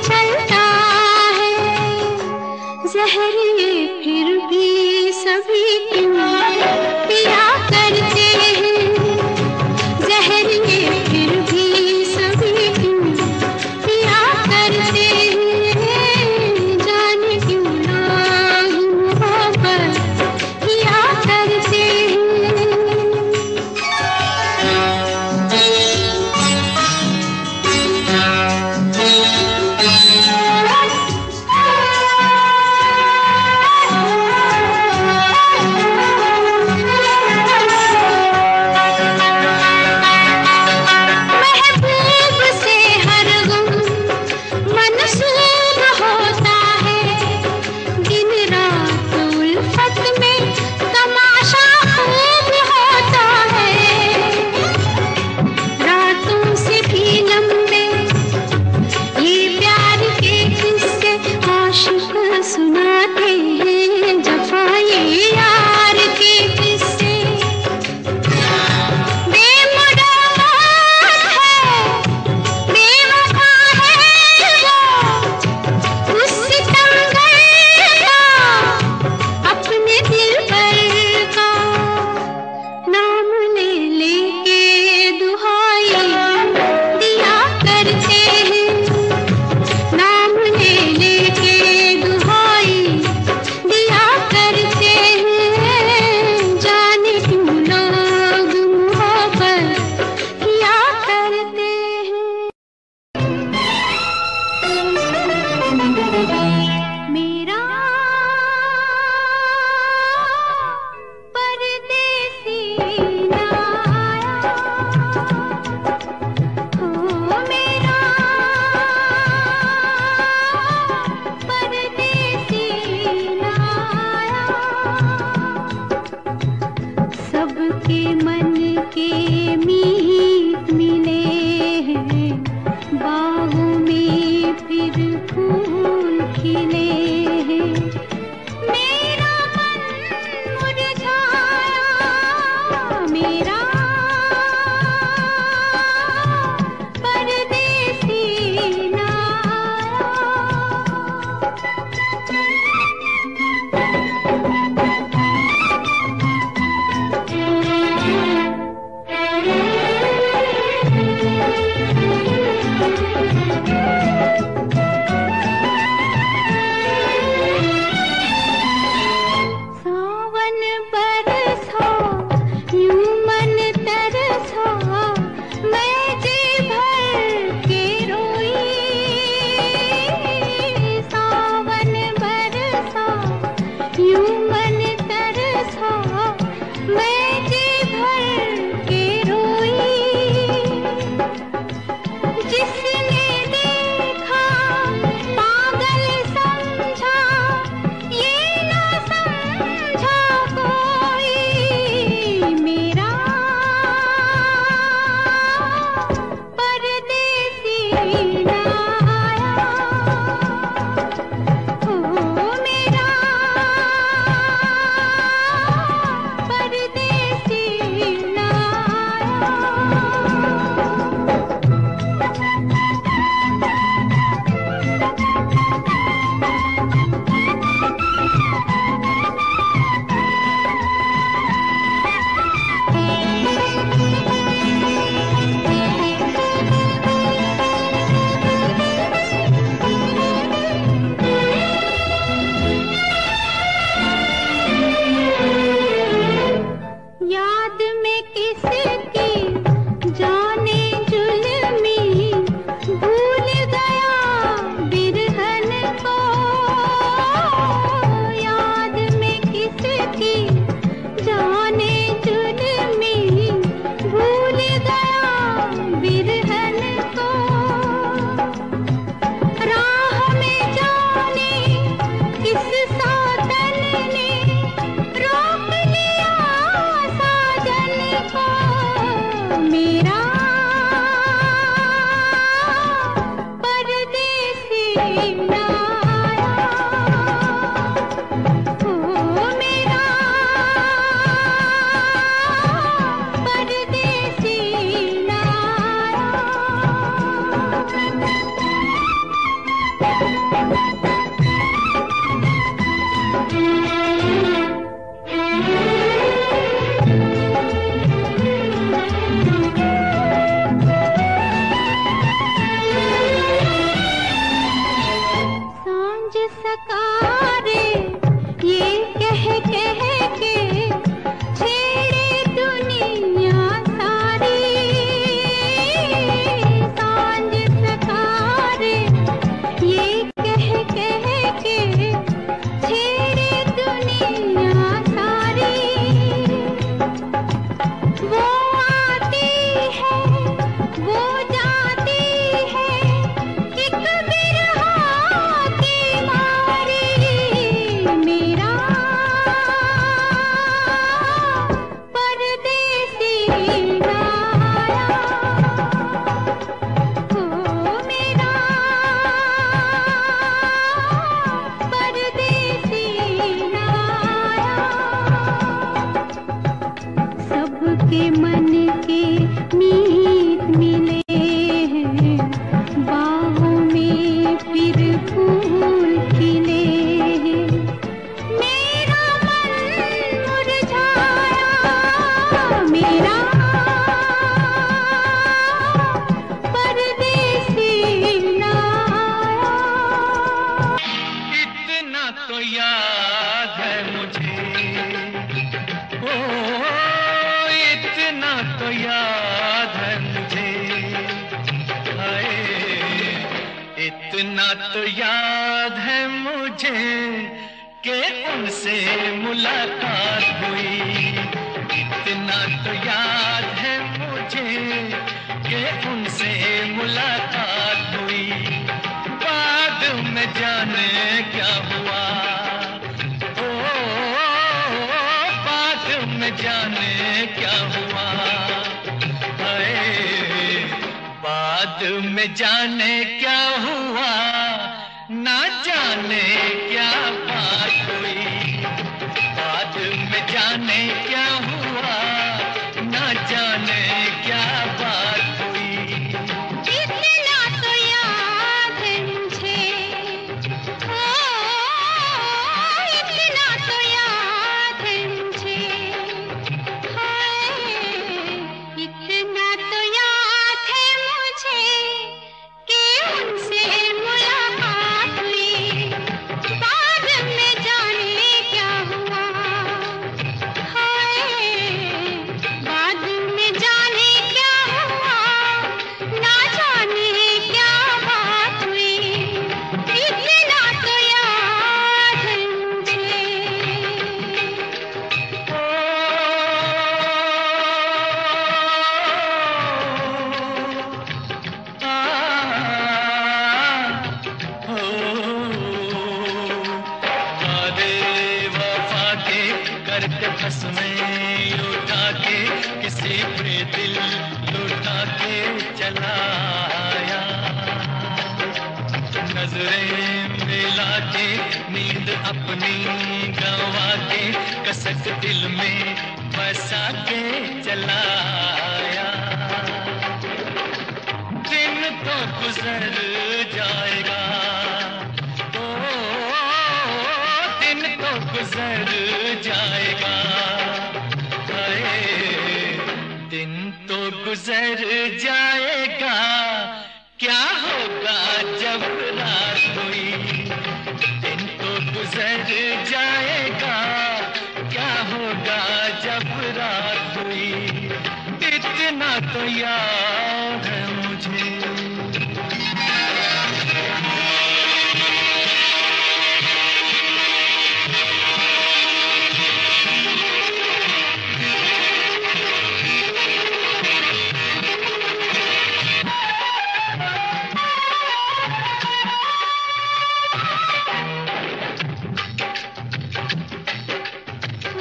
चलता है।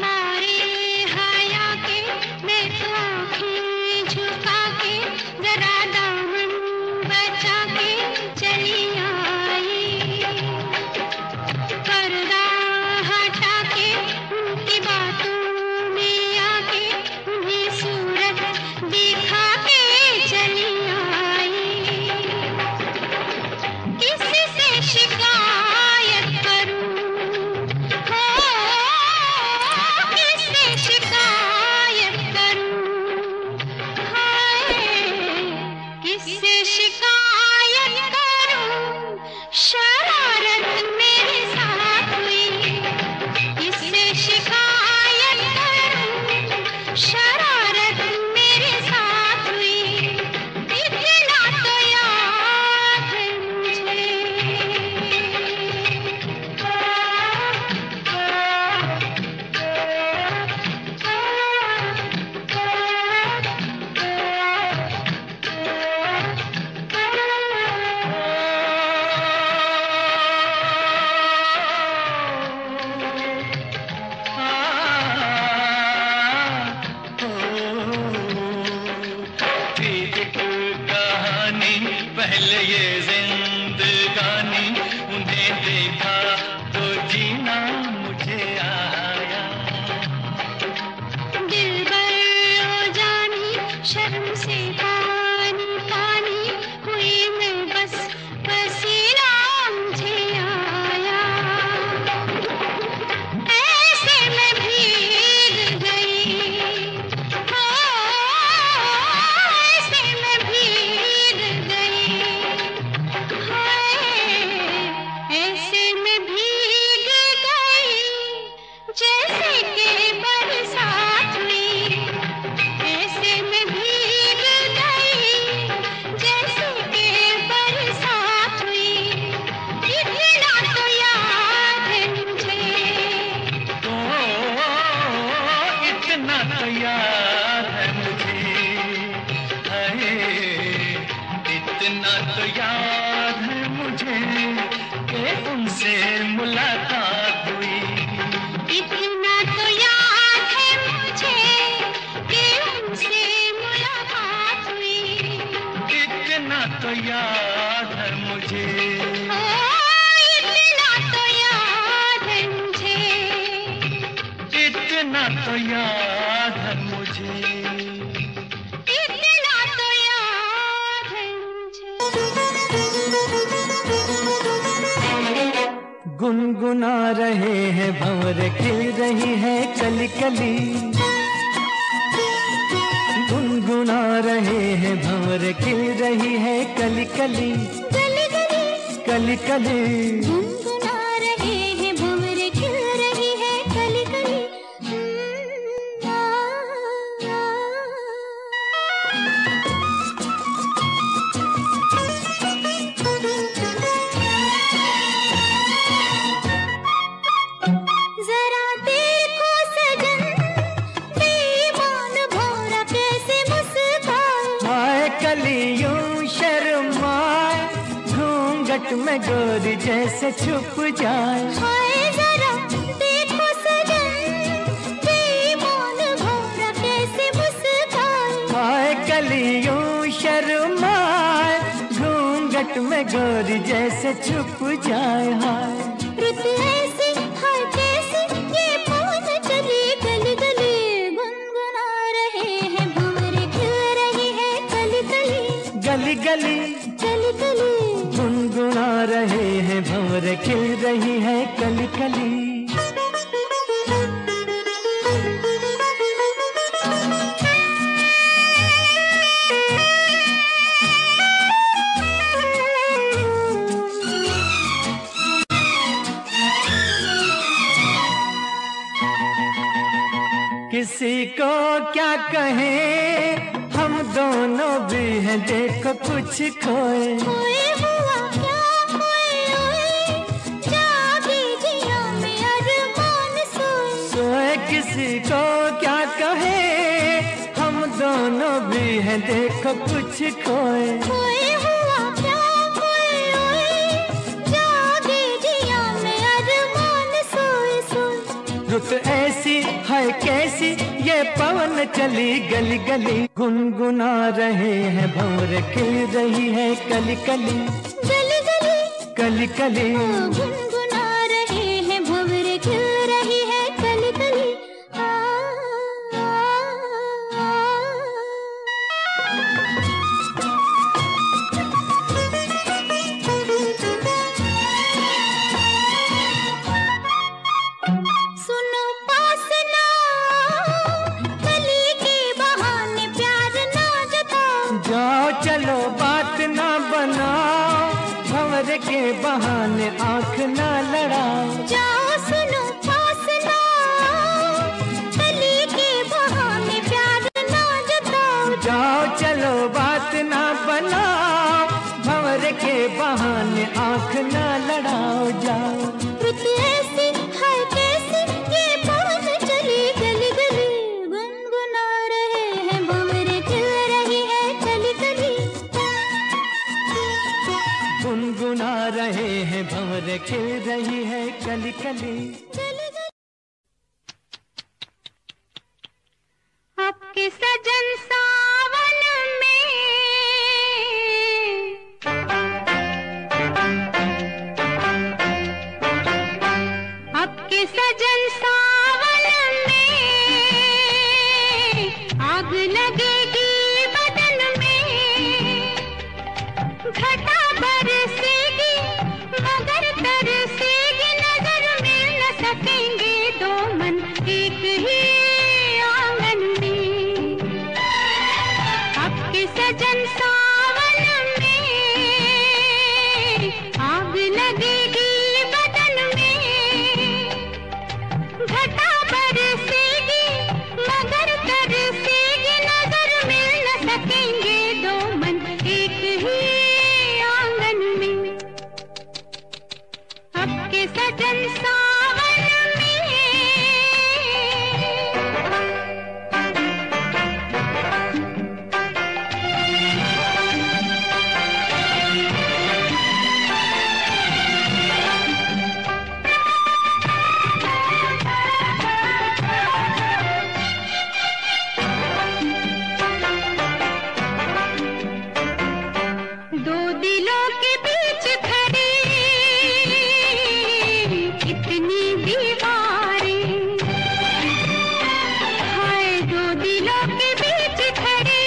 मारे हया के मैं तो आँखें झुका के शरारत मेरे साथ हुई, इससे शिकायत करूं। शरारत मेरे साथ हुई, इतना तो याद है मुझे। पहले ये जिंदगानी, उन्हें देखा तो जीना मुझे आया। दिलबर ओ जानी, शर्म से पानी पानी हुई मैं, बस पसीना मुझे आया। ऐसे मैं भीग गई, हो ऐसे मैं भीग गई, हाय ऐसे मैं भीग गई, जैसे कि बरसात हुई। ऐसे मैं भीग गई, जैसे कि बरसात हुई, इतना तो याद है मुझे। इतना तो याद है मुझे, हाय इतना तो याद है मुझे कि उनसे मुलाकात हुई। इतना तो याद है मुझे कि उनसे मुलाकात हुई। इतना तो याद है मुझे, ओ, इतना तो याद है मुझे। इतना तो याद है मुझे। इतना तो याद है मुझे। गुनगुना रहे हैं भंवर, खिल रही है कली कली। गुनगुना रहे हैं भंवर, खिल रही है कली कली। गली गली कली कली गुनगुना रहे हैं भंवर, खिल रही है कली कली। जरा देखो सजन, बेईमान भौरा कैसे मुस्काए। हाय कलियों शर्माए, घूंघट में गोरी जैसे छुप जाए। हाय जरा देखो सजन, बेईमान भौरा कैसे मुस्काए। हाय कलियों शर्माए, घूंघट में गोरी जैसे छुप जाए। हाय रुत ऐसी हाय कैसी, ये पवन चली गली गली। गुनगुना रहे हैं भंवर, खिल रही है कली कली। गली गली कली कली गुनगुना रहे हैं भंवर, खिल रही है कली कली। किसी को क्या कहें, हम दोनों भी हैं देखो कुछ खोए। खोए हुआ क्या खोए हुए, जागे जिया में अरमान सोए। सोए किसी को क्या कहे, हम दोनों भी हैं देखो कुछ खोए। खोए हुआ क्या खोए हुए, जागे जिया में अरमान सोए सोए। रुत ऐसी है कैसी, ये पवन चली गली गली। गुनगुना रहे हैं भंवर, खिल रही है कली कली। गली गली कली कली गुनगुना रहे हैं भंवर, खिल रही है कली कली। सुनो पास ना कली के बहाने प्यार ना जताओ। जाओ चलो बात ना बनाओ, भंवर के बहाने आंख ना लड़ाओ। जाओ सुनो पास ना, कली के बहाने प्यार ना जताओ। जाओ चलो बात ना बनाओ, भंवर के बहाने आंख ना लड़ाओ। जाओ रुत ऐसी है कैसी ये पवन चली गली गली, गुनगुना रहे हैं भंवरे खिल रही है कली कली। गुनगुना रहे हैं भंवर खिल रही है कली कली। आपके सजन सावन में, आपके सजन सावन में आग लगेगी बदन में। घटा बरसेगी मगर तरसेगी नजर, मिल न सकेंगे दो मन एक ही आंगन में। आपके सजन सावन में आग लगेगी बदन में। घटा बरसेगी मगर तरसेगी नजर, मिल न सकेंगे दो मन एक ही आंगन में। आपके सजन सावन में। दो दिलों के बीच खड़ी इतनी दीवारें, हाय दो दिलों के बीच खड़ी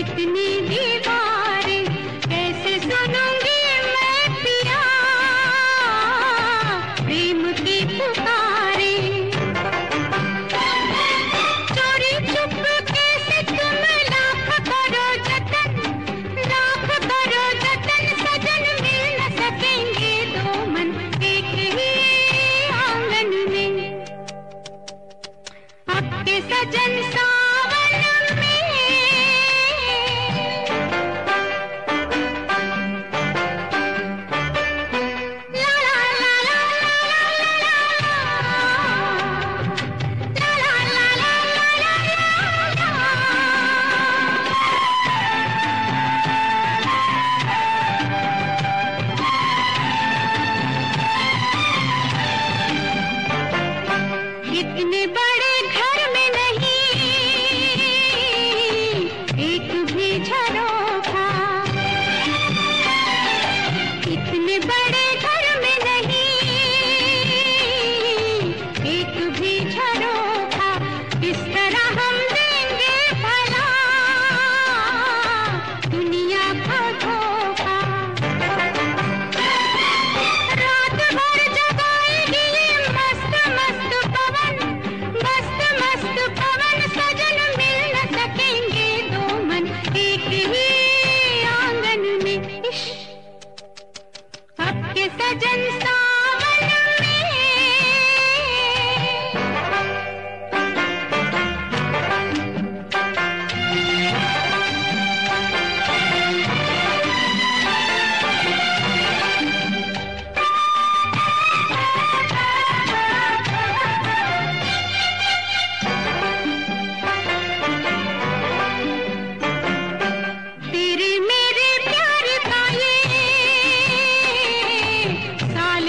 इतनी दीवारें। कैसे सुनूंगी मैं पिया प्रेम की पुकारें। चोरी चुप कैसे तुम लाख करो जतन, लाख करो जतन सजन, मिल न सकेंगे दो मन एक ही आंगन में। आपके सजन सावन में। ला ला ला ला ला ला ला ला ला ला। इतने बड़े घर में नहीं एक भी झरोखा, इतने बड़े घर में नहीं एक भी झरोखा। किस तरह हम देंगे भला दुनिया को धोखा। रात भर जगाएगी ये मस्त मस्त पवन, मस्त मस्त पवन सजन, मिल न सकेंगे दो मन एक ही आंगन में। इश्क आपके सजन सावन में। तेरे मेरे प्यार का ये साल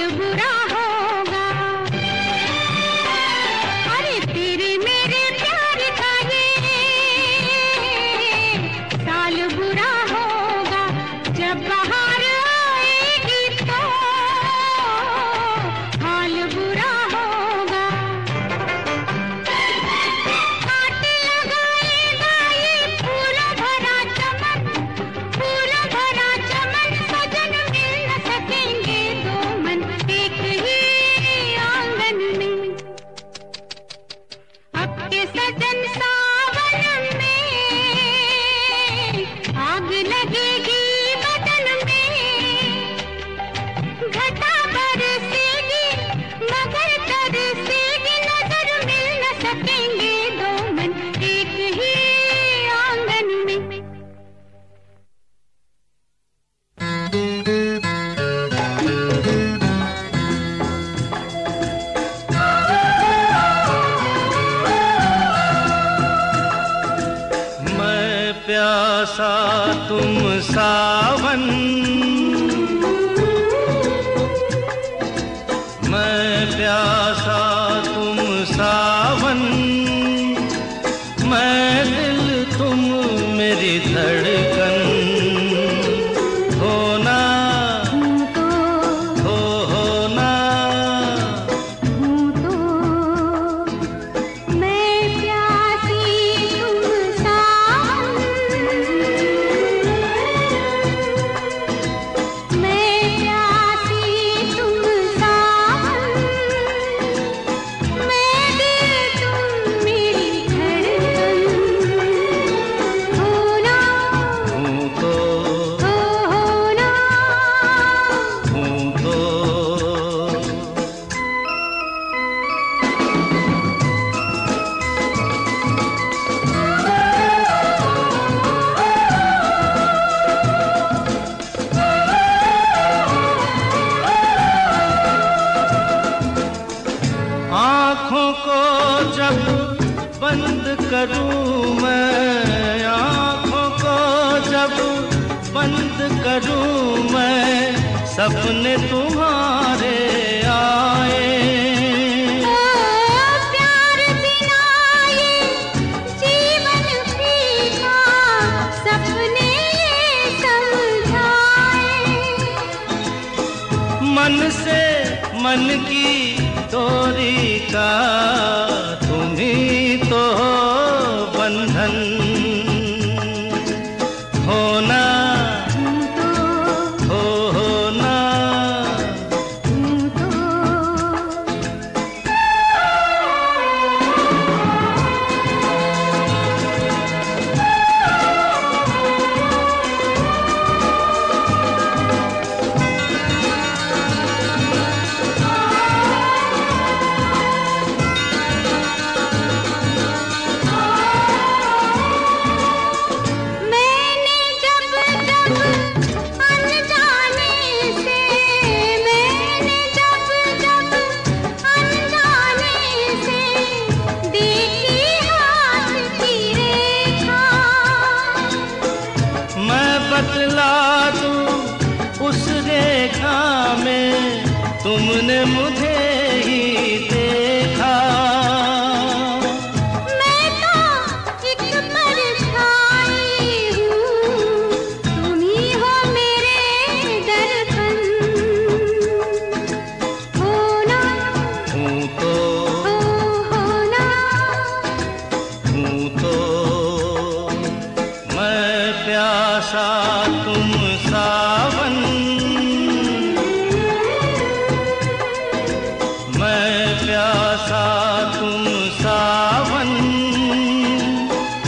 प्यासा तुम सावन, मैं प्यासा तुम सावन, मैं दिल तुम मेरी धड़कन, होना हो होना। मैं प्यासी तुम सावन, मैं प्यासी तुम सावन, मैं दिल तुम मेरी धड़कन, होना हूँ तो होना। हूँ तो आँखों को जब बंद करूँ मैं, आँखों को जब बंद करूँ मैं, सपने तुम्हारे आए। प्यार बिना ये जीवन फीका, सपने ये समझाए। मन से मन की डोरी का तुम ही तो हो बंधन, होना हो होना। मैंने जब जब अनजाने से, मैंने जब जब अनजाने से देखी हाथ की रेखा, मैं बतला दूं उस रेखा में तुमने मुझे ही देखा। मैं तो एक परछाई हूँ, तुम ही हो मेरे दर्पण, होना हूँ तो होना। हूँ तो मैं प्यासा तुम सावन, मैं प्यासा तुम सावन,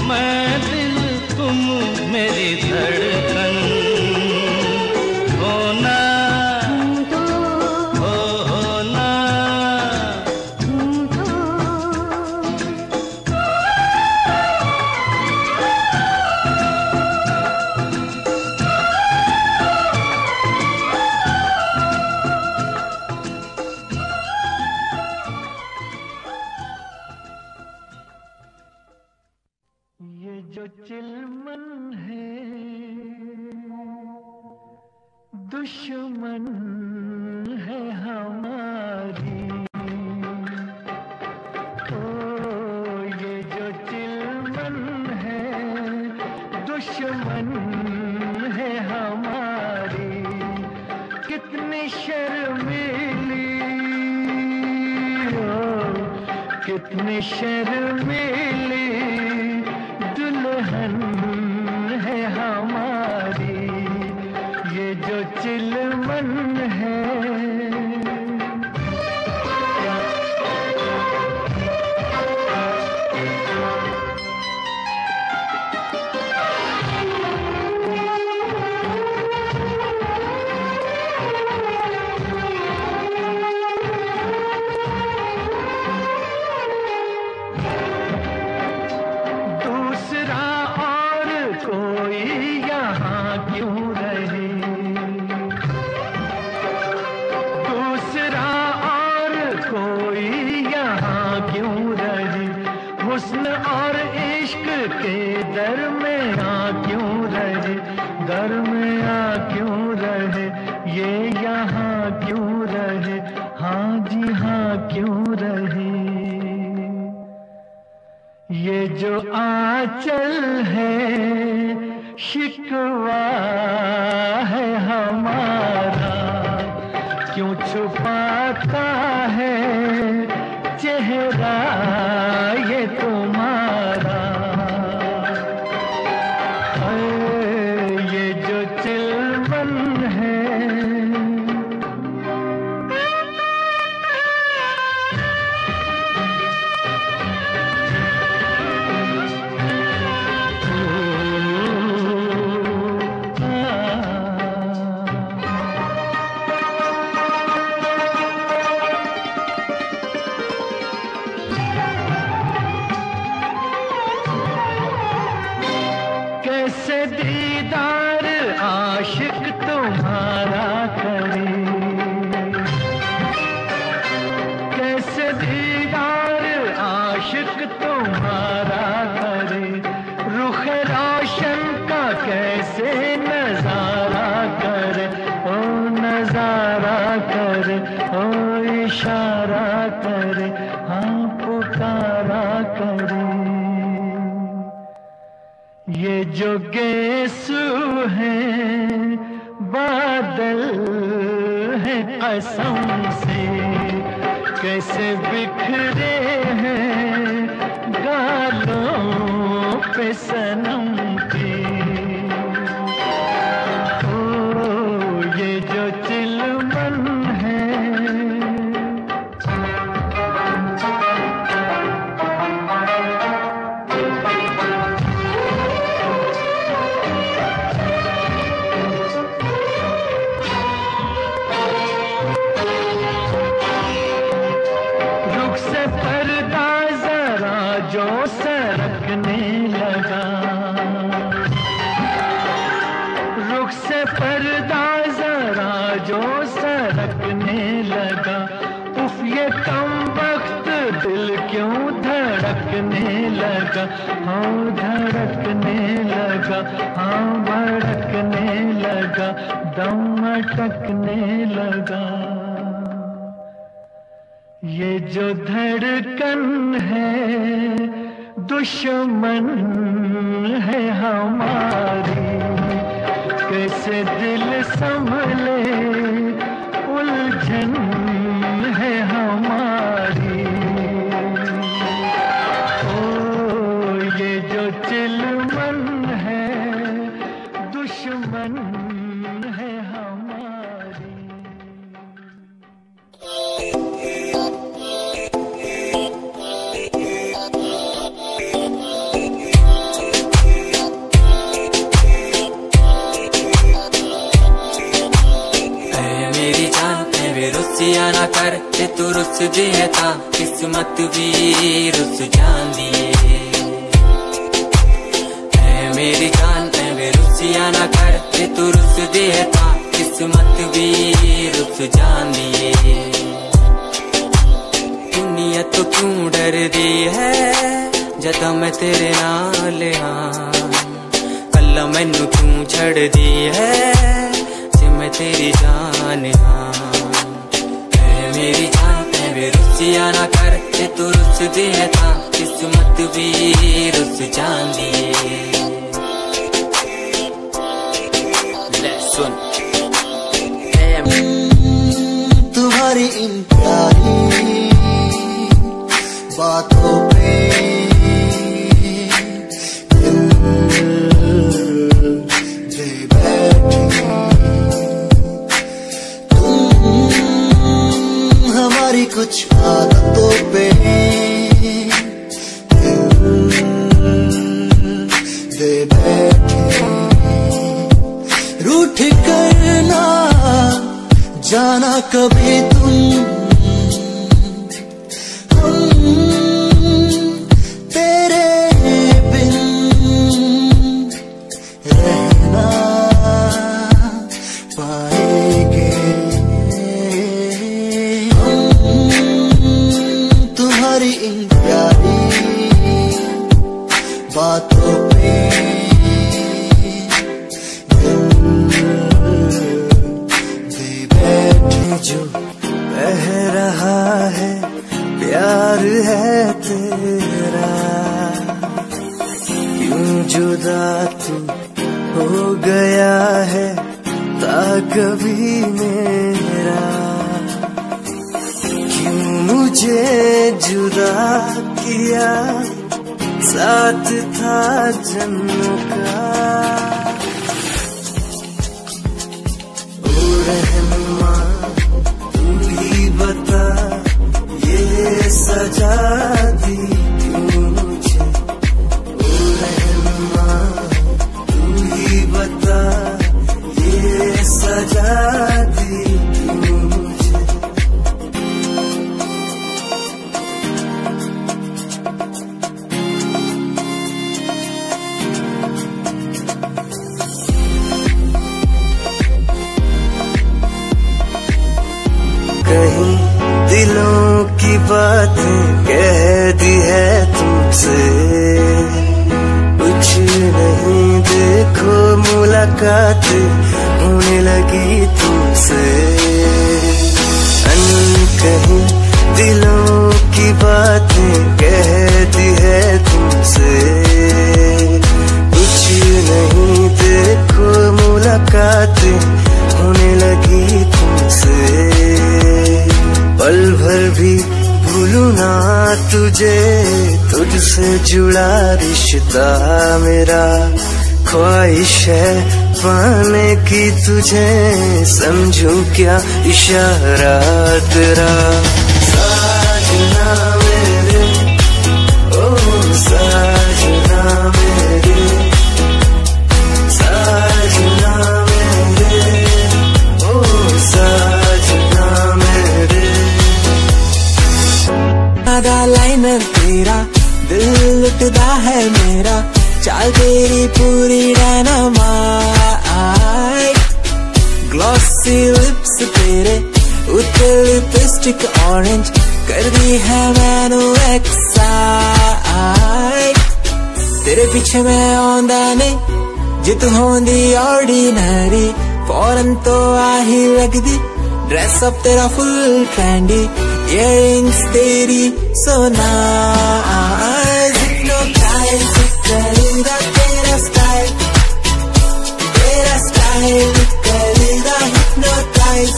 मैं दिल तुम मेरी धड़कन, होना हो होना। ये जो चिलमन है दुश्मन है हमारी, ओ ये जो चिलमन है दुश्मन है हमारी, कितनी शर्मीली, ओ कितनी शर्मीली दुल्हन है हमारी, ये जो चिलमन है। दूसरा और कोई यहाँ क्यों रहे, आंचल है, शिकवा है हमारा, क्यों छुपाता है चेहरा ये तुम्हारा। ये जो चिलवन है, कैसे दीदार आशिक तुम्हारा करे, कैसे दीदार आशिक तुम्हारा करे, रुख रोशन का कैसे नजारा करे, ओ नजारा करे, ओ इशारा करे, हाँ पुकारा करे। ये जो गेसू है बादल है कसम से, कैसे बिखरे हैं गालों पे सनम के। ओ ये जो चिलमन है, जो सरकने लगा, रुख से पर्दा जरा जो सरकने लगा, उफ ये कम वक्त दिल क्यों धड़कने लगा, हाँ धड़कने लगा, हाँ भड़कने लगा, दम अटकने लगा। ये जो धड़कन है दुश्मन है हमारी, कैसे दिल संभले उलझन है हमारी। ओ ये जो चिलमन है दुश्मन है हमारी। रुसिया ना कर ते तू रुस दिए ता किस्मत भी रुस जांदी है मेरी जान। ते रुसिया ना कर ते तू रुस दिए ता किस्मत भी रुस जांदी। दुनिया तो क्यों डर दी है जदा मैं तेरे नाल हाँ, कल्ला मैनू क्यों छड़ दी है जे मैं तेरी जान हाँ। मेरी जान ते रुसिया ना कर ते तू रुस दिए ता किस्मत भी रुस जांदी। ले सुन तुम्हारी इन प्यारी बातों पे दे बैठी, हमारी कुछ आदतों पे दे बैठे। रूठ करना जाना कभी तुम, तेरे बिन रहना पाएंगे। तुम्हारी इन प्यारी बातों पे दे बैठे। जो बह रहा है प्यार है तेरा, जुदा तू हो गया है ता कभी मेरा, क्यों मुझे जुदा किया साथ था जन्मों का। ओ रहनुमा तू ही बता ये सजा दी क्यों मुझे, ओ रहनुमा तू ही बता ये सजा दी क्यों मुझे। कहीं दिलों की बातें कह दी है तुमसे, कुछ नहीं देखो मुलाकात होने लगी तुमसे। कहीं दिलों की बातें कह दी है तुमसे, कुछ नहीं देखो मुलाकात होने लगी तुमसे। पल भर भी भूलूं ना तुझे, तुझसे जुड़ा रिश्ता मेरा, ख्वाहिश है पाने की तुझे, समझूं क्या इशारा तेरा। साजना मेरे ओ साजना मेरे, साजना मेरे ओ साजना मेरे। आधा लाइनर तेरा दिल लुटदा है मेरा, चाल तेरी पूरी डायनामाइट, ग्लॉसी लिप्स तेरे उत्ते लिपस्टिक ऑरेंज कर दी है मैनू एक्साइट। तेरे पीछे मैं आंदा नहीं जे तू होंदी ऑर्डिनरी, फौरन तो आ ही लगदी ड्रेस अप तेरा फुल ट्रेंडी, इयररिंग्स तेरी सो नाइस, हिप्नोटाइज करेगा तेरा स्टाइल, तेरा स्टाइल करेगा हिप्नोटाइज,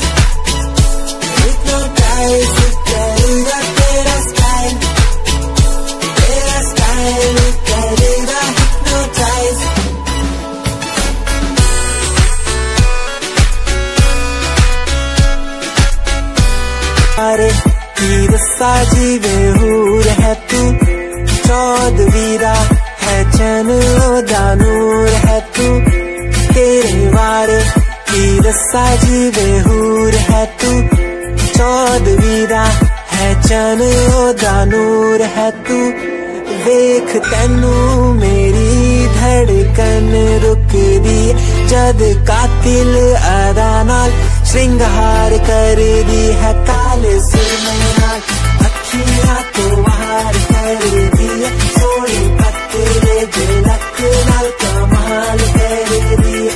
हिप्नोटाइज करेगा तेरा स्टाइल, तेरा स्टाइल करेगा हिप्नोटाइज। अरे की रस्सा जीवे हूर है तू, चौदवीरा है चन दानूर है तू, तेरे वारे की रस्सा जीवे हूर है तू, चौदवीरा है चन दानूर है तू। देख तैनू मेरी धड़कन रुक दी, जद कातिल अदा नाल श्रृंगार कर दी है, काले सुरमे नाल अखियां तो वार कर दी है, सोनी पत्तले झलक नाल कमाल कर दी है,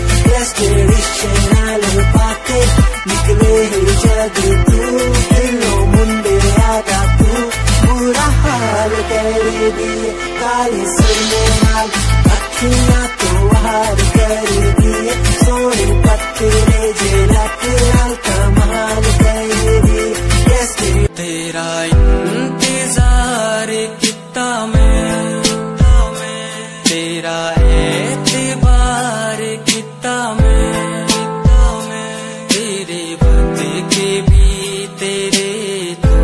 ट्रेडिशनल पाके निकले जग तू, दिलों मुंडे आगा तू बुरा हाल कर दी है, काले सुरमे नाल अखियां तो वार कर दी है, सोनी पत्तले झलक नाल कमाल कर दी है। तेरा इंतजार कितना मैं, तेरा एतबार कितना मैं, तेरे वक्त के भी तेरे तो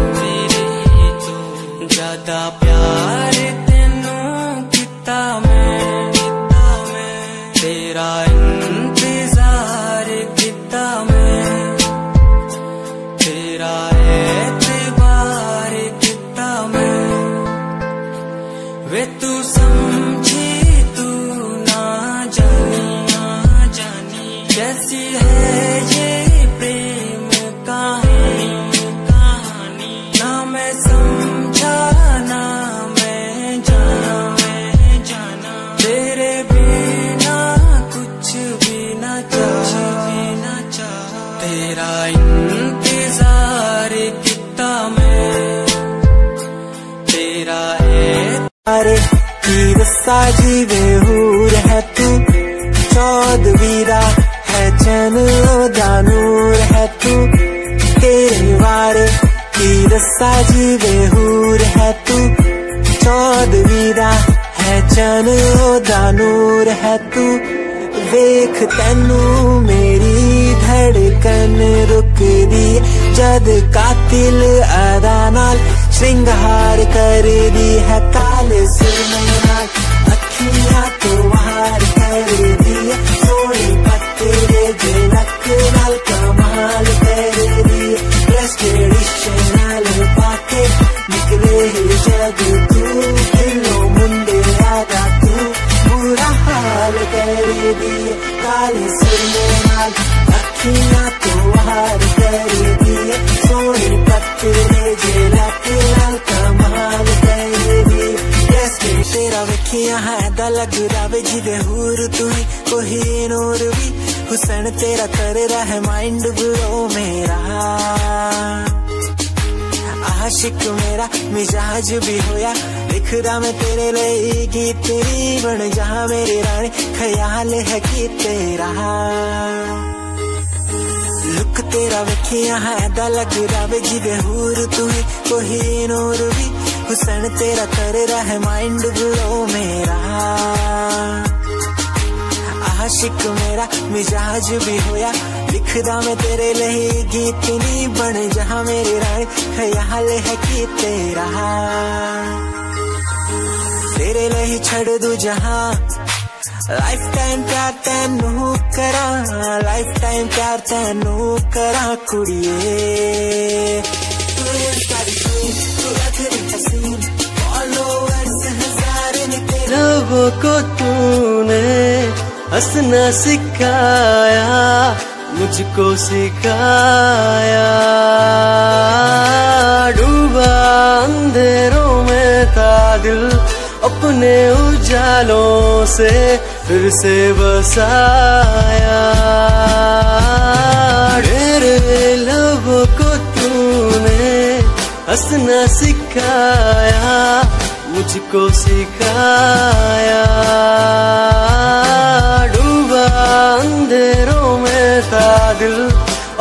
ज्यादा प्यार तेनू कितना मैं, तेरा इंतजार कितना मैं, तेरा एतबार कितना मैं। वे तू समझी तू ना जानी कैसी है ये प्रेम कहानी, ना मैं समझा ना मैं जाना, तेरे बिना कुछ भी ना चाह, तेरा इंतजार कितना मैं, तेरा अरे की रस्सा जीवे हूर है तू, चौदवीरा है चैन दानूर है तू, तेरे वारे की रस्सा जीवे हूर है तू, चौदवीरा है चैन दानूर है तू। वेख तैनू मेरी धड़कन रुकदी, जद कातिल अदा नाल श्रृंगार कर दी है, काले सुरमे नाल अखियां तो वार कर दी है, सोनी पत्ते झलक नाल कमाल कर दी है, ड्रेस ट्रेडिशनल पाके निकले जग तू, दिलों मुंडे आदा तू बुरा हाल कर दी है, काले सुरमे नाल अखियां तो वार कर दी है, सोनी पत्ते झलक नाल कमाल कर दी है। तेरा वेखिया है दा लगदा वे जिदे हूर तू ही कोई नूर भी, हुसैन तेरा कर रहा है माइंड ब्लो मेरा, आशिक मेरा मिजाज भी होया, लिखदा मैं तेरे लिए गीत, तेरी बन जा मेरी रानी, ख्याल है कि तेरा लुक तेरा वेखिया है दा लगदा वे जिदे हूर तू ही कोई नूर भी, हुसैन तेरा कर रहा है माइंड ब्लो मेरा, आशिक मेरा मिजाज भी होया, लिखदा मैं तेरे लिए गीत, नी बन जहां मेरी रानी, ख्याल है कि तेरा तेरे लिए छड़ दूं जहां, लाइफ टाइम प्यार तैनू करा, लाइफ टाइम प्यार तैनू करा कुड़िए, लबों को तूने हंसना सिखाया, मुझको सिखाया, डूबा अंधेरों में था दिल, अपने उजालों से फिर से बसाया, तेरे लबों को तूने हंसना सिखाया, मुझको सिखाया, डूबा अंधेरों में था दिल,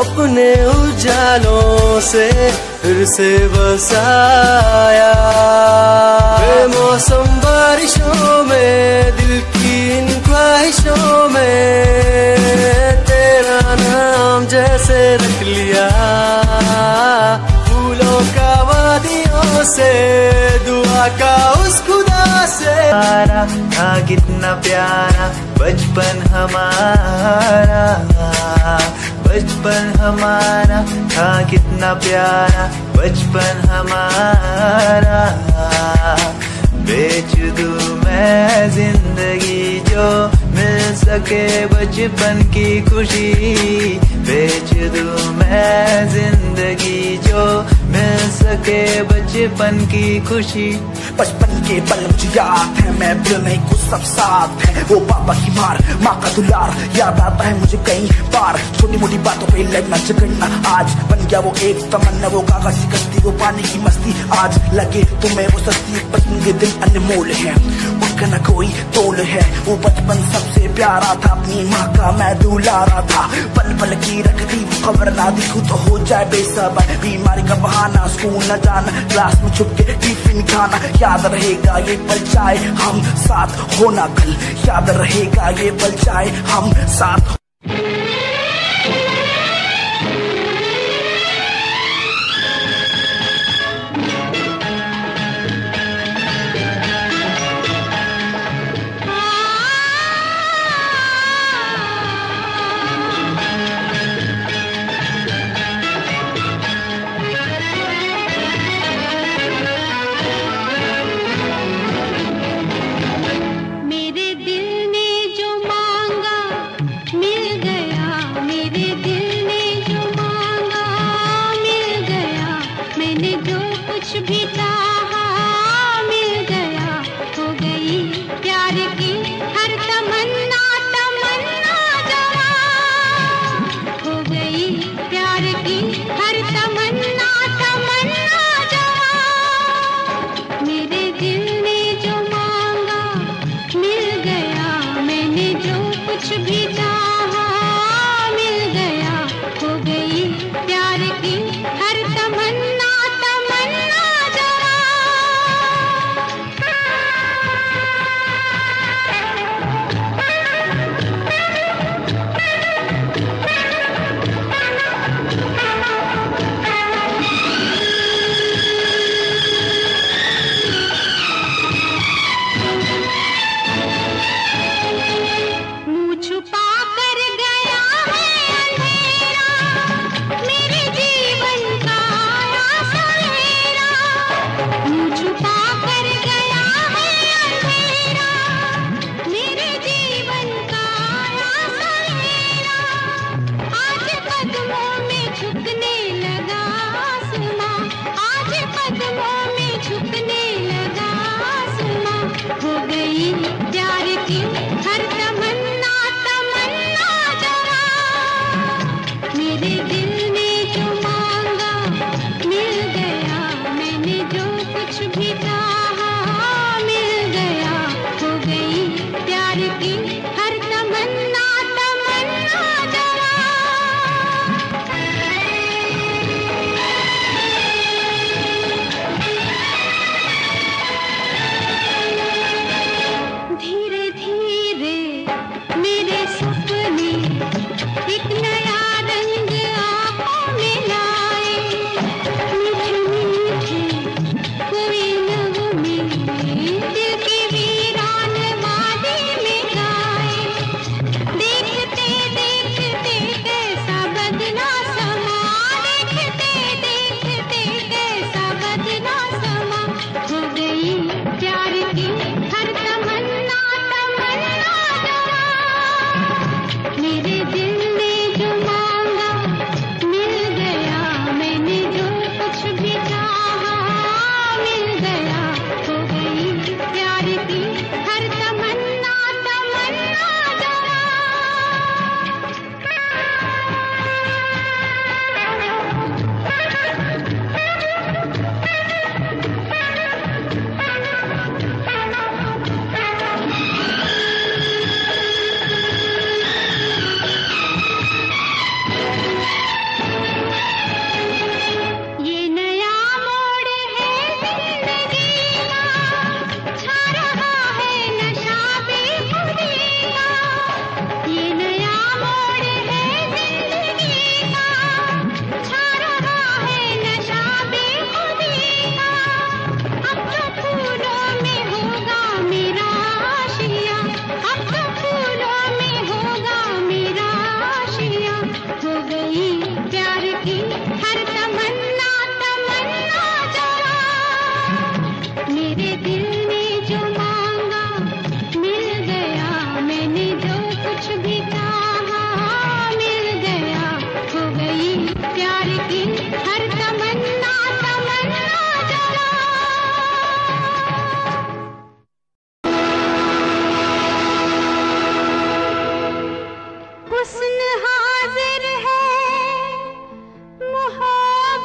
अपने उजालों से फिर से बसाया, बेमौसम बारिशों में दिल की इन ख्वाहिशों में, तेरा नाम जैसे रख लिया, फूलों का वादियों से, दुआ का उस खुदा से, था कितना प्यारा बचपन हमारा, बचपन हमारा था कितना प्यारा बचपन हमारा, बेच दूं मैं जिंदगी जो मिल सके बचपन की खुशी, बेच दूं मैं जिंदगी जो मिल सके बचपन की खुशी। बचपन के पल मुझे याद है, मैं भूल नहीं कुछ सब साथ है, वो पापा की मार, माँ का दुलार याद आता है मुझे कई बार, छोटी मोटी बातों पे लगना झगड़ना, आज बन गया वो एक तमन्ना, वो कागज की कश्ती, वो पानी की मस्ती, आज लगे तुम्हें वो सस्ती, बचपन के दिन अनमोल है, उनका न कोई तोल है, वो बचपन सबसे प्यारा था, अपनी माँ का मैं दुलारा था, पल पल की रखती खबर ना दिखूं तो हो जाए बेसबर, बीमारी का बहाना, स्कूल न जाना, क्लास में छुप के टिफिन खाना, याद रहेगा ये पल चाहे हम साथ होना कल, याद रहेगा ये पल चाहे हम साथ। मेरे दिल ने जो मांगा मिल तमन्ना तमन्ना जरा, मेरे दिल ने जो मांगा मिल गया, मैंने जो कुछ भी चाहा मिल गया, हो गई प्यार की हर तमन्ना तमन्ना जरा। हुस्न हाजिर है, मोहब्बत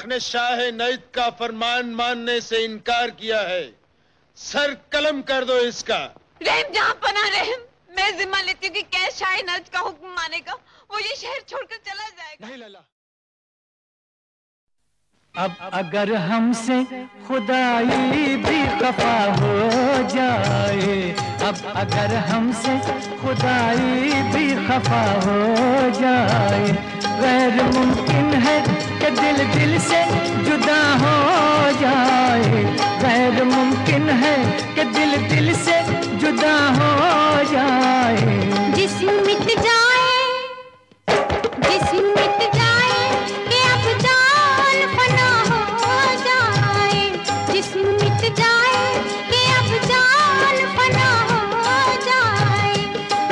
अल्लाह ने शाह नईद का फरमान मानने से इनकार किया है। सर कलम कर दो इसका। रहम जहाँ पना रहम, मैं जिम्मा लेती हूँ कि कैसे शाह नईद का हुक्म मानेगा वो ये शहर छोड़कर चला जाएगा। नहीं लला। अब अगर हमसे खुदाई भी खफा हो जाए, अब अगर हमसे खुदाई भी खफा हो जाए, गैर मुमकिन है कि दिल दिल से जुदा हो जाए, गैर मुमकिन है कि दिल दिल से जुदा हो जाए। जिस्म मिट जाए, जिस्म मिट जाए कि अब जान फना हो जाए, जिस्म मिट जाए कि अब जान फना हो जाए,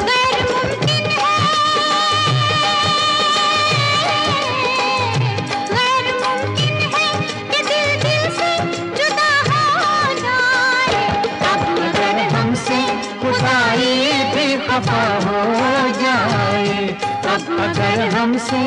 गैर मुमकिन है, गैर मुमकिन है कि दिल दिल से जुदा हो जाए। अब अगर हमसे खुदाई भी खफा हो जाए, अब अगर हमसे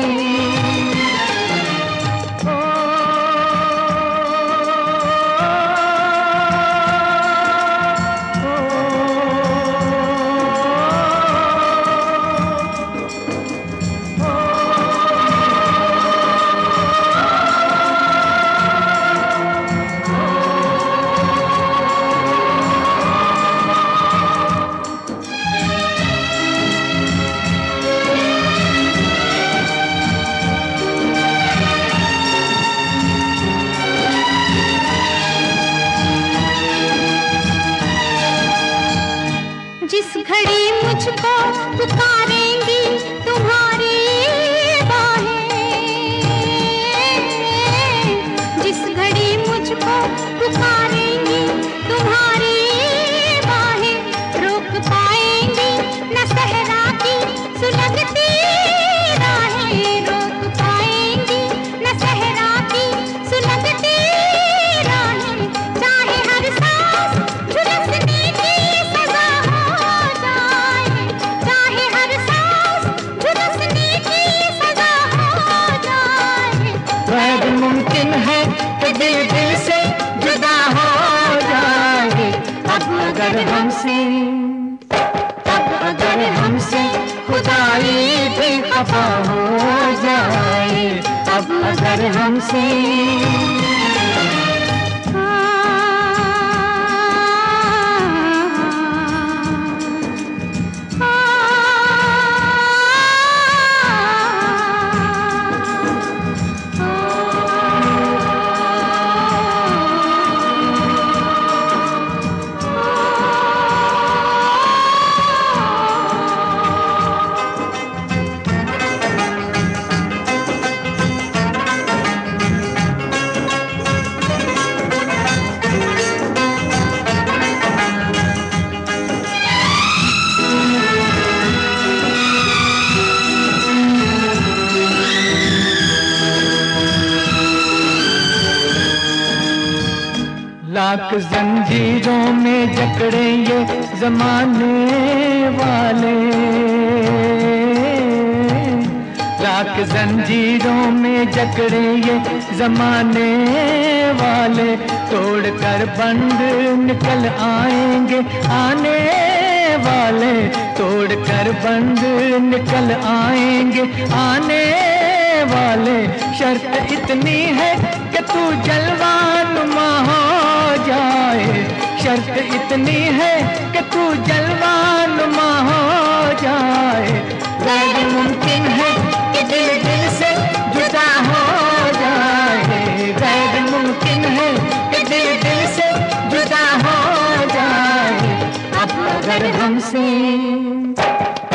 जिस घड़ी मुझको पुकारेंगी तुम्हारी बाहें, जिस घड़ी मुझको पुकारेंगी तुम्हारी बाहें, रोक पाएंगी न सहरा की सुलगती राहें, रोक पाएंगी न सहरा की सुलगती राहें, चाहे हर सांस झुलसने की सजा हो जाए, चाहे हर सांस झुलसने की सजा हो जाए। गैर मुमकिन है कि दिल दिल से जुदा हो जाए, अब अगर हमसे, अब अगर हमसे खुदाई भी खफा हो जाए, अब अगर हमसे लाख जंजीरों में जकड़े ये जमाने वाले, लाख जंजीरों में जकड़े ये जमाने वाले, तोड़ कर बंद निकल आएंगे आने वाले, तोड़ कर बंद निकल आएंगे आने वाले। शर्त इतनी है कि तू जलवानुमा हो जाए, शर्त इतनी है कि तू जलवानुमा हो जाए, गैर मुमकिन है कि दिल दिल से जुदा हो जाए, गैर मुमकिन है कि दिल दिल से जुदा हो जाए। अब अगर हमसे,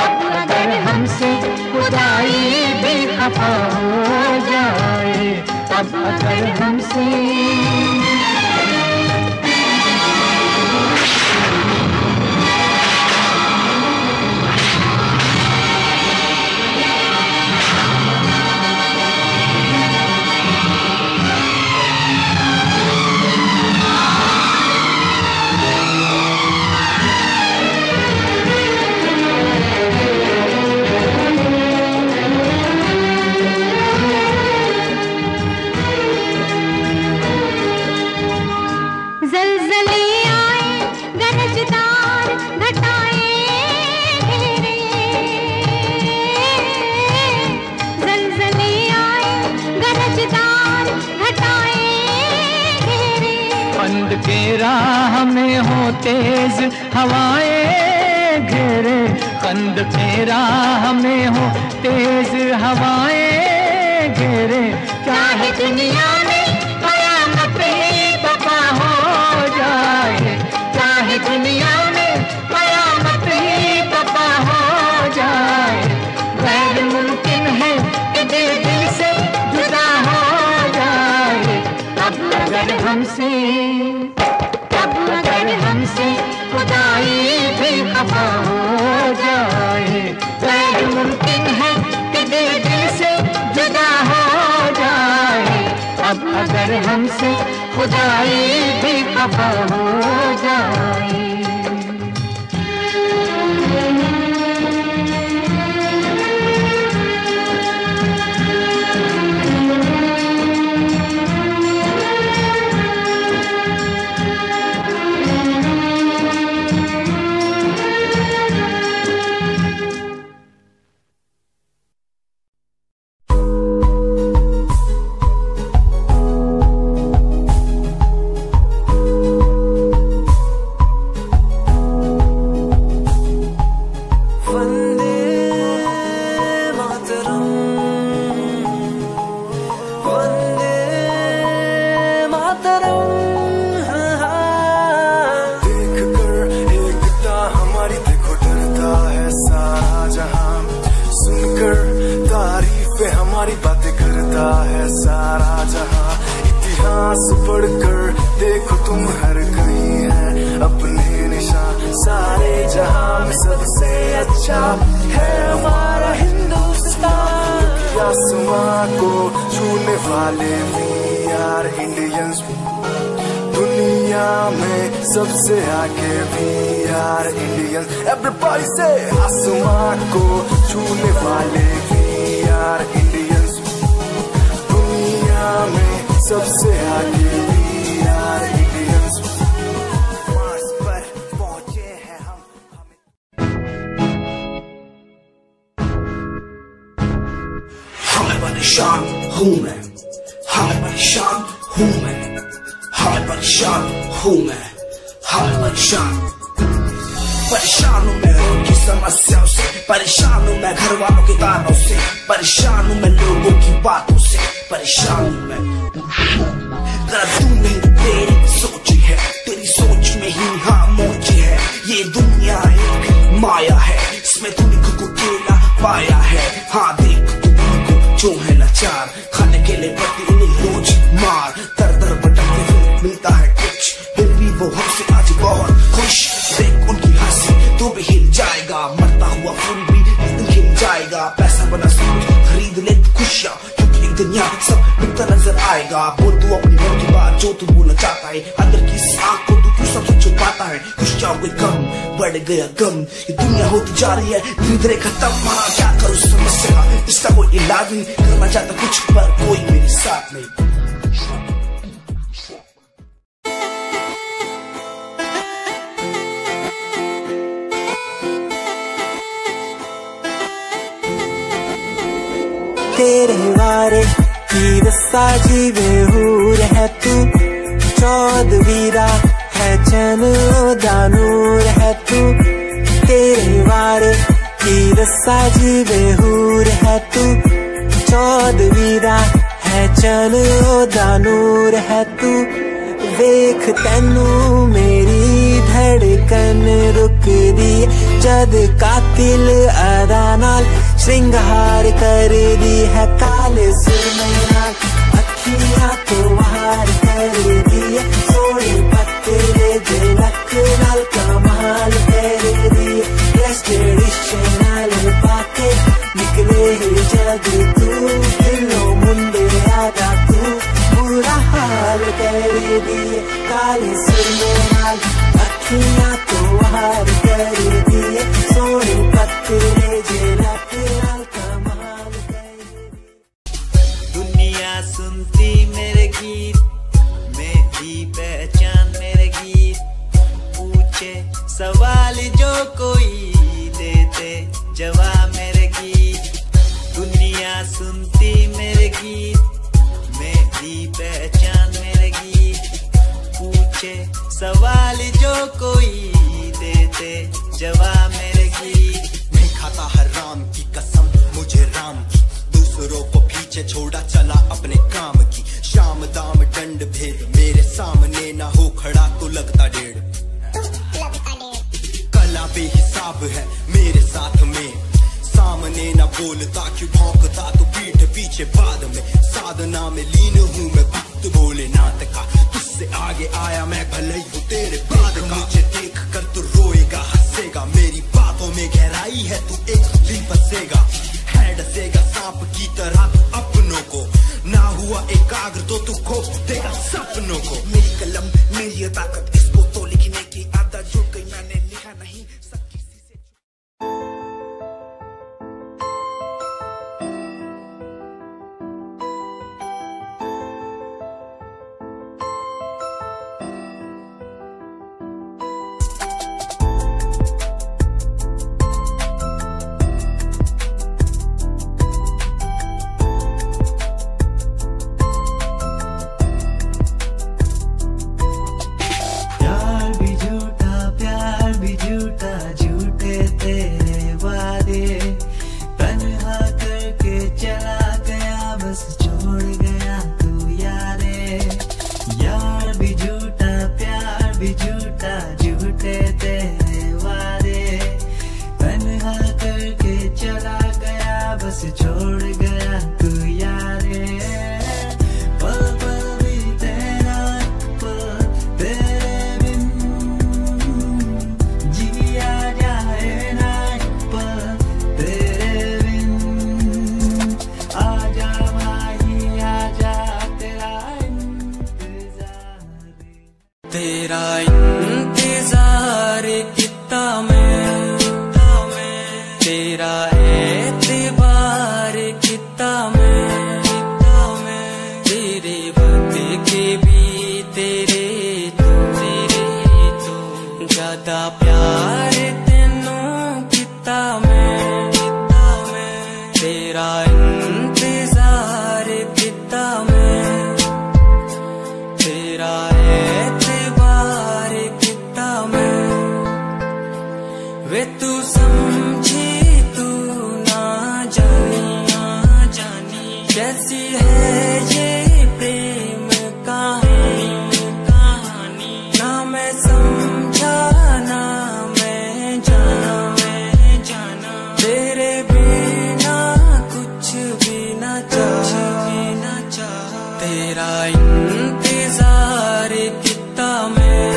अब अगर हमसे खुदाई भी खफा हो जाए, अब अगर हमसे जलजले आए गरजदार घटाए घेरे, जलजले आए गरजदार घटाए घेरे। बंद के राह में हो तेज हवाएं घेरे, कंद के राह में हो तेज हवाएं घेरे। चाहे दुनिया में कयामत ही बपा हो जाए, चाहे दुनिया में कयामत ही बपा हो जाए, गैर मुमकिन है कि दिल से जुदा हो जाए। अब अगर हमसे खुदाई भी खफा हो जाए, गैर मुमकिन है कि दिल से जुदा हो जाए। अब अगर हमसे खुदाई भी खफा हो जाए। हमारी बातें करता है सारा जहां, इतिहास पढ़कर देखो तुम हर कहीं है अपने निशान। सारे जहां में सबसे अच्छा है हमारा हिंदुस्तान। आसमां को छूने वाले भी यार इंडियंस, दुनिया में सबसे आगे भी यार इंडियंस। एवरीबॉडी से आसमां को छूने वाले भी यार इंडियंस, दुनिया में सबसे आगे भी यार इंडियंस। मार्स पर पहुंचे हैं हम। हमें परेशान हूँ मैं, हमें परेशान हूँ मैं, हमें परेशान हूँ मैं, हमें परेशान हूँ मैं उनकी समस्याओं से, परेशान हूँ मैं घर वालों के तानों से, परेशान हूँ मैं लोगों की बातों से, परेशान हूँ मैं। जरा तू नहीं तेरी सोच है, तेरी सोच में ही खामोशी है। ये दुनिया एक माया है, इसमें तूने खुद को अकेला पाया है। हाँ देख तुमको जो है लाचार, खाने के लिए पड़ती उन्हें रोज मार। दर दर भटकते हुए मिलता है कुछ, फिर भी वो हमसे आज बहुत खुश। देख उनकी हंसी तो भी हिल जाएगा, मरता हुआ फूल भी हिल जाएगा। पैसा बना सब कुछ खरीद ले खुशियाँ, क्योंकि एक दिन यहाँ सब मिलता नजर आएगा। बोल तू अपनी मन की बात जो तू बोलना चाहता है, अंदर की इस आँख को तू क्यों सबसे छुपाता है। खुशियाँ हुई कम, बढ़ गया गम, ये दुनिया होती जा रही है धीरे धीरे खत्म। हाँ क्या करूँ समस्या, इसका कोई इलाज नहीं, करना चाहता कुछ पर कोई मेरे साथ नहीं। तेरे वारे की रस्सा जीवे हूर है तू, चौदवीरा है चैन दानूर है तू। तेरे वारे की रस्सा जीवे हूर है तू, चौदवीरा है चैन दानूर है तू। वेख तैनू मेरी धड़कन रुक दी, जद कातिल अदा नाल श्रृंगार कर दी है। काले सुरमई नाल अखियां तो वार कर दी है, सोने पत्ते जे लक नाल कमाल कर दी है। ट्रेडिशनल पाके निकले जग तू, दिलों मुंडे आदा तू बुरा हाल कर दी है। काले सुरमई नाल अखियां तो वार कर दी है, सोने पत्ते जे लक नाल कमाल कर दी। दुनिया सुनती मेरे गीत, मेरी पहचान मेरे गीत। सवाल जो कोई देते जवाब मेरे गीत, दुनिया सुनती मेरे गीत, मेरी पहचान मेरे गीत। पूछे सवाल जो कोई देते जवाब मेरे गीत। मैं खाता हराम की कसम मुझे राम की, दूसरों को पीछे छोड़ा चला अपने काम की। शाम दाम दंड भेद मेरे सामने ना हो खड़ा तो लगता डेढ़। कला बेहिसाब है मेरे साथ में, सामने ना बोलता क्यों भौंकता तो पीठ पीछे बाद में। साधना में लीन हूँ मैं भक्त भोलेनाथ का, तुझसे आगे आया मैं भले ही हूँ तेरे बाद का। मुझे देख कर तू रोएगा हंसेगा, मेरी बातों में गहराई है तू एक दिन फंसेगा। है डसेगा सांप की तरह तू अपनों को, ना हुआ एकाग्र तो तू खो देगा सपनों को। मेरी कलम मेरी ताकत, इसको तो लिखने की आदत जुड़ गई, मैंने लिखा नहीं सब किसी से। छोड़ गया तू यारे, पल पल भी तेरा पल तेरे बिन जिया जाए ना पल तेरे बिन। आजा भाई आजा तेरा इंतजार, तेरा इंतजार कितना मैं, तेरा एतबार कितना मैं, तेरे बंदे के भी तेरे तो ज्यादा प्यार तेनों कितना मैं, तेरा इंतजार कितना मैं, तेरा एतबार कितना मैं। वे तू समझी तू ना जानी कैसी है ये प्रेम कहानी, ना मैं समझा ना मैं जाना, तेरे बिना कुछ भी ना चाह, तेरा इंतजार कितना मैं,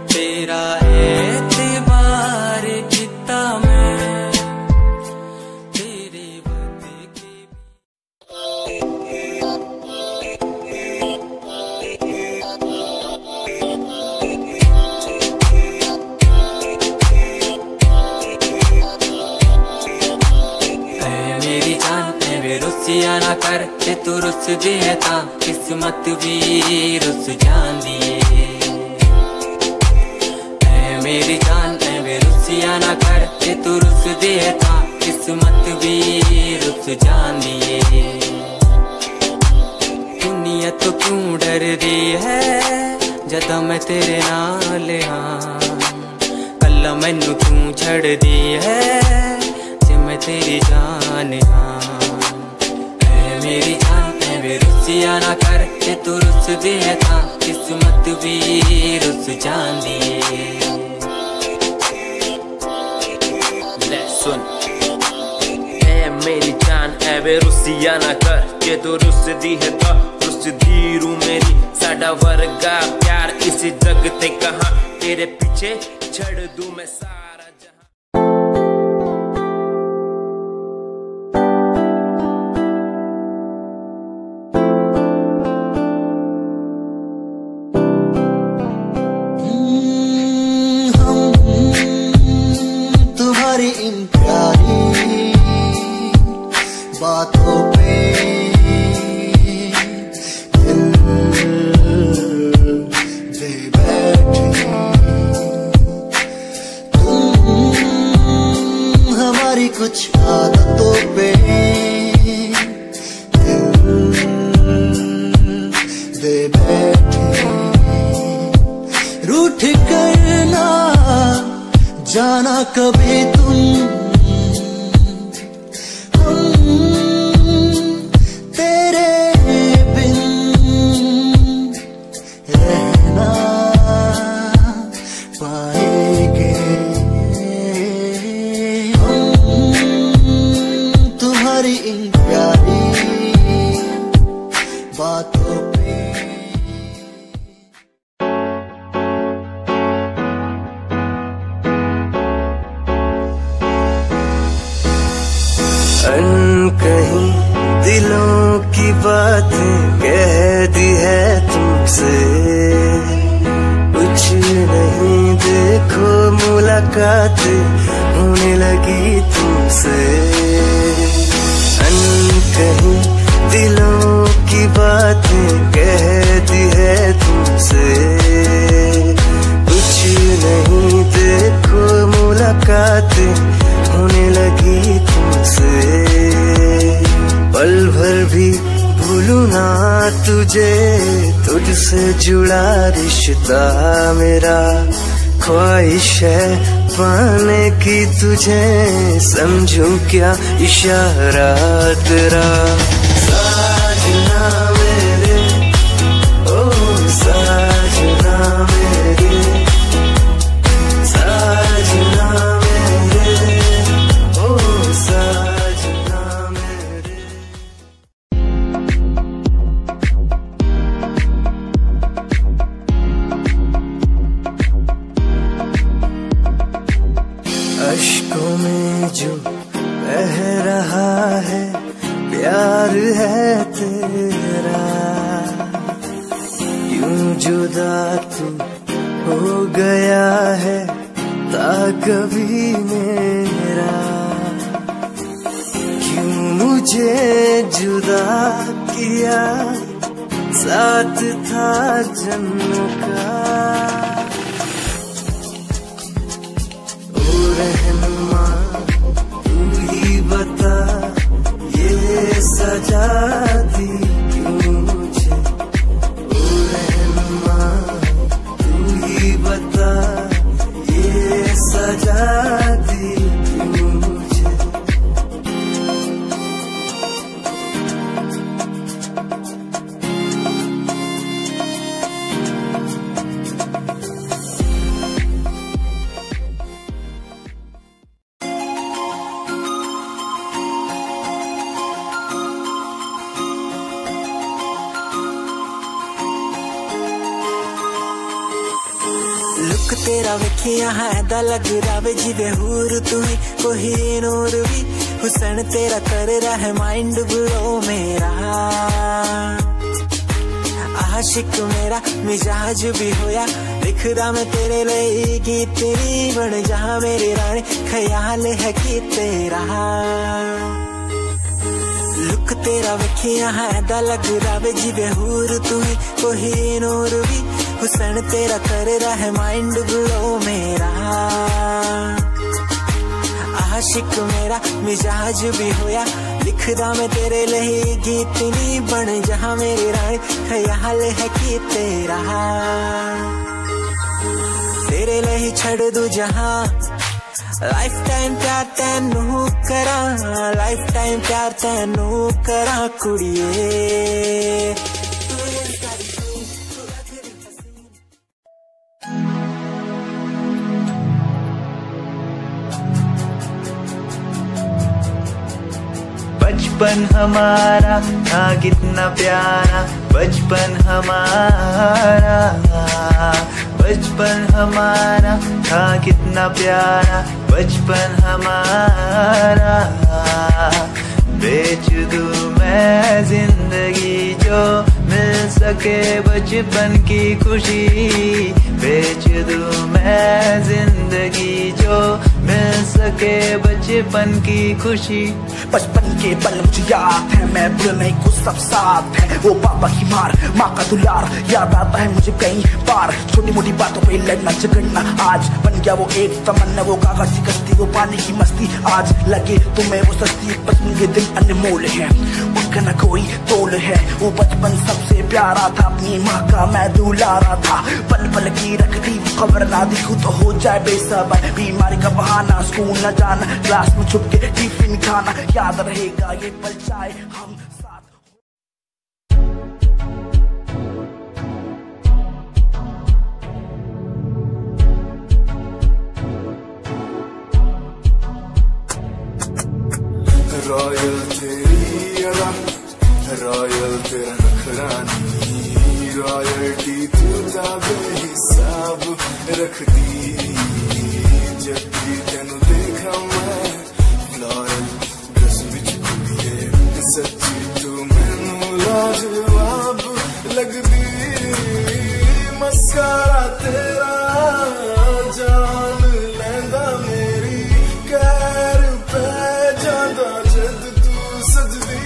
तेरा एतबार कितना मैं, तेरे बंदे के मेरी जान वे रुसिया ना कर, जे तू रुस दिए ता किस्मत भी रुस जांदी है। मेरी जान वे रुसिया ना कर, जे तू रुस दिए ता किस्मत भी रुस जांदी है। दुनिया तो क्यों डर दी है जदा मैं तेरे नाल हाँ, कल्ला मैनू क्यों छड़ दी है जे मैं तेरी जान हाँ। मेरी जान वे रुसिया ना कर, जे तू रुस दिए ता किस्मत भी रुस जांदी ले सुन। मेरी जान वे रुसिया ना कर, जे तू रुस दी है ता रुस दी रू मेरी। साडा वर्गा प्यार इस जग ते कहां, तेरे पीछे छड़ दूं मैं सारा इन प्यारी बातों पे दिल दे बैठे। कुछ आदतों पे दे बैठे, रूठ करना जाना कभी तुम, तेरे बिन रहना पाएंगे हम, तुम्हारी इन प्यारी बातों पे। कहीं दिलों की बातें कह दी है तुमसे, कुछ नहीं देखो मुलाकात होने लगी तुमसे। कहीं दिलों की बातें कह दी है तुमसे, कुछ नहीं देखो मुलाकात होने लगी तुमसे। पल भर भी भूलूं ना तुझे, तुझसे जुड़ा रिश्ता मेरा, ख्वाहिश है पाने की तुझे, समझूं क्या इशारा तेरा। साजना मेरे, ओ साजना मेरे, साजना मेरे, ओ साजना मेरे। अश्कों में जो बह रहा है प्यार है तेरा, यूं जुदा तू हो गया है ता कभी मेरा। क्यों मुझे जुदा किया, साथ था जन्मों का। ओ रहनुमा तू ही बता, ये सजा दी क्यों मुझे। ओ रहनुमा तू ही बता, ये सजा दी क्यों मुझे। लुक तेरा वेखिया है दा लग रहा जिवे हूर तू ही कोई नूर भी, हुसन तेरा कर रहा है माइंड ब्लो मेरा। आशिक मेरा मिजाज भी होया, दिख रहा मैं तेरे लिए गीत तेरी बन जा मेरी रानी, ख्याल है कि तेरा। लुक तेरा वेखिया है दा लग रहा जिवे हूर तू ही कोई नूर भी, हुसन तेरा कर रहा है माइंड ब्लो मेरा। आशिक मेरा मिजाज भी होया, लिख रहा मैं तेरे लिए गीत नी बन जहाँ मेरी रानी, ख्याल है कि तेरा। तेरे लिए छड़ दूं जहाँ, लाइफ टाइम प्यार तैनू करा, लाइफ टाइम प्यार तैनू करा कुड़िए। बचपन हमारा था कितना प्यारा, बचपन हमारा, बचपन हमारा था कितना प्यारा, बचपन हमारा। बेच दूं मैं जिंदगी जो मिल सके बचपन की खुशी, बेच दूं मैं जिंदगी जो मिल सके बचपन की खुशी। बचपन के पल मुझे याद है, मैं भूल नहीं कुछ सब साथ है। वो पापा की मार, माँ का दुलार याद आता है मुझे कई बार। छोटी मोटी बातों पे लड़ना झगड़ना आज बन गया वो एक तमन्ना, वो कागज की कश्ती, वो पानी की मस्ती। आज लगे तुम्हें वो सस्ती, बचपन के दिन अनमोल है, उनका न कोई तोल है। वो बचपन सबसे प्यारा था, अपनी माँ का मैं दुलारा था। पल पल की रखती खबर ना दिखूं तो हो जाए बेसबर, बीमारी का बहाना, स्कूल न जाना, क्लास में छुप के टिफिन खाना। याद रहेगा ये पल चाहे हम साथ। रॉयल तेरी अदा, रॉयल तेरा नखरानी, रॉयल्टी तू दा बेहिसाब रखदी। जब भी तेनू देखा मैं फ्लोरल ड्रेस विच कुड़िए, सच्ची तू मैनू लाजवाब लगदी। मस्कारा तेरा जान लैंदा मेरी, कैर पै जांदा जद तू सजदी।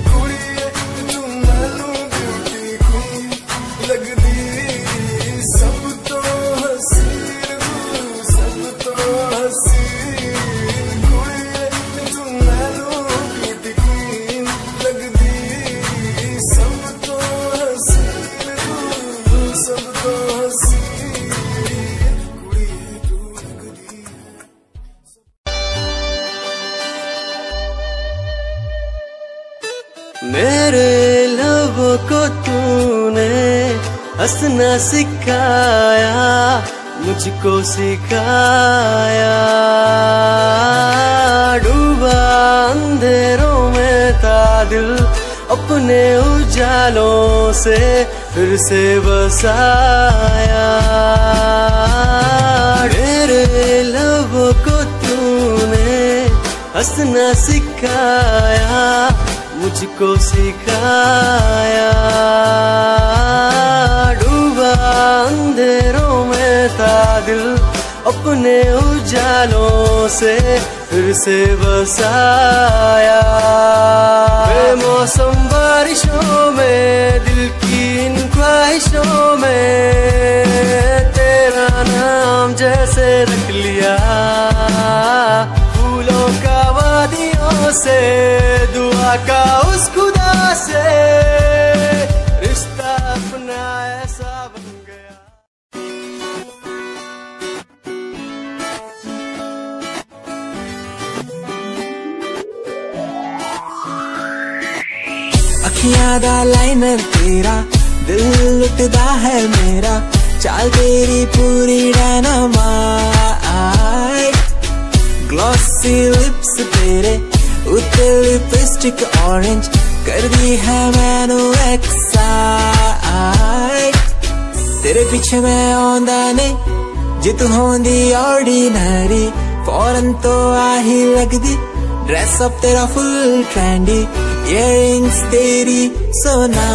कुड़िए तू मैनू ब्यूटी क्वीन लगदी, सब तो हसीन तू, सब तो हसीन। कुड़िए तू मैनू ब्यूटी क्वीन लगदी, सब तो हसीन तू, सब तो हसीन। कुड़िए तू लगदी। मेरे लबों को तूने हंसना सिखाया, मुझको सिखाया। डूबा अंधेरों में था दिल, अपने उजालों से फिर से बसाया। मेरे लबों को तूने हंसना सिखाया, मुझको सिखाया। डूबा अंधेरों में था दिल, अपने उजालों से फिर से बसाया। बेमौसम बारिशों में, दिल की इन ख्वाहिशों में, तेरा नाम जैसे रख लिया। फूलों का वादियों से, दुआ का उस खुदा से, रिश्ता अपना ऐसा बन गया। अखियां दा लाइनर तेरा, दिल लुटदा है मेरा। चाल तेरी पूरी डायनामाइट, ग्लॉसी लिप्स तेरे उत्ते लिपस्टिक ऑरेंज, कर दी है मैनू एक्साइट। तेरे पीछे मैं आंदा नहीं, जे तू होंदी ऑर्डिनरी, फौरन तो आ ही लगदी। ड्रेस अप तेरा फुल ट्रेंडी, इयररिंग्स तेरी सोना